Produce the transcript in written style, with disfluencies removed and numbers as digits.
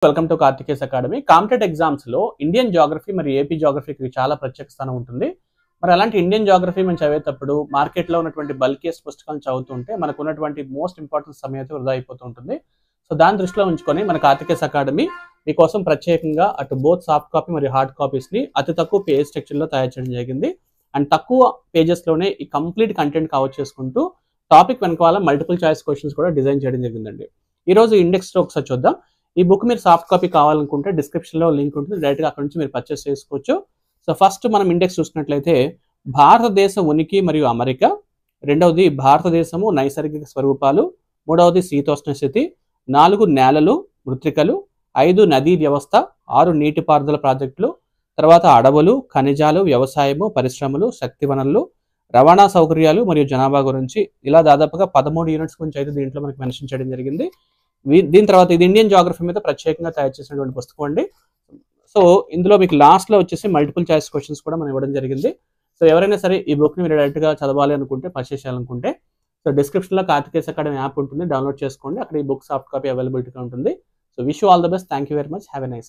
Welcome to Karthikes academy. Competitive exams లో Indian geography మరియు AP జాగ్రఫీకి చాలా ప్రత్యేక స్థానం ఉంటుంది. మరి అలాంటి ఇండియన్ జాగ్రఫీ మనం చదివేటప్పుడు మార్కెట్లో ఉన్నటువంటి బల్కియస్ పుస్తకాలను చదువుతుంటే మనకు ఉన్నటువంటి మోస్ట్ ఇంపార్టెంట్ సమయం అయితే వృధా అయిపోతూ ఉంటుంది. సో దాని దృష్టిలో ఉంచుకొని మన కార్తికేస్ అకాడమీ మీకోసం ప్రత్యేకంగా అటు బోత్ సాఫ్ట్ కాపీ మరియు హార్డ్ కాపీస్ ని అతి తక్కువ పేజ్ స్ట్రక్చర్ లో తయారు చేయడం జరిగింది. అండ్ తక్కువ పేజెస్ లోనే ఈ కంప్లీట్ కంటెంట్ కవర్ చేసుకుంటూ టాపిక్ వెనకాల మల్టిపుల్ చాయిస్ క్వశ్చన్స్ కూడా డిజైన్ చేయడం జరిగిందండి. ఈ రోజు ఇండెక్స్ లో ఒకసారి చూద్దాం. ఈ బుక్ మీరు సాఫ్ట్ కాపీ కావాలనుకుంటే డిస్క్రిప్షన్ లో లింక్ ఉంటుంది, డైరెక్ట్ గా అక్కడ నుంచి మీరు పర్చేస్ చేసుకోవచ్చు. సో ఫస్ట్ మనం ఇండెక్స్ చూసినట్లయితే భారతదేశ ఉనికి మరియు అమరిక, రెండవది భారతదేశము నైసర్గిక స్వరూపాలు, మూడవది శీతోష్ణ స్థితి, 4 నేలలు మృత్తికలు, 5 నదీ వ్యవస్థ, 6 నీటిపారుదల ప్రాజెక్టులు, తర్వాత అడవులు, ఖనిజాలు, వ్యవసాయము, పరిశ్రమలు, శక్తి వనరులు, రవాణా సౌకర్యాలు మరియు జనాభా గురించి, ఇలా దాదాపుగా 13 యూనిట్స్ గురించి అయితే దీంట్లో మనకి మెన్షన్ చేయడం జరిగింది. దీని తర్వాత ఇది ఇండియన్ జాగ్రఫీ మీద ప్రత్యేకంగా తయారు చేసినటువంటి పుస్తకం అండి. సో ఇందులో మీకు లాస్ట్ లో వచ్చేసి మల్టిపుల్ చాయిస్ క్వశ్చన్స్ కూడా మనం ఇవ్వడం జరిగింది. సో ఎవరైనా సరే ఈ బుక్ ని మీరు డైరెక్ట్ గా చదవాలి అనుకుంటే, పర్చేస్ చేయాలనుకుంటే, సో డిస్క్రిప్షన్ లో కార్తికేస్ అకాడమీ యాప్ ఉంటుంది, డౌన్లోడ్ చేసుకోండి. అక్కడ ఈ బుక్ సాఫ్ట్ కాపీ అవైలబిలిటీగా ఉంటుంది. So wish you all the best. Thank you very much. Have a nice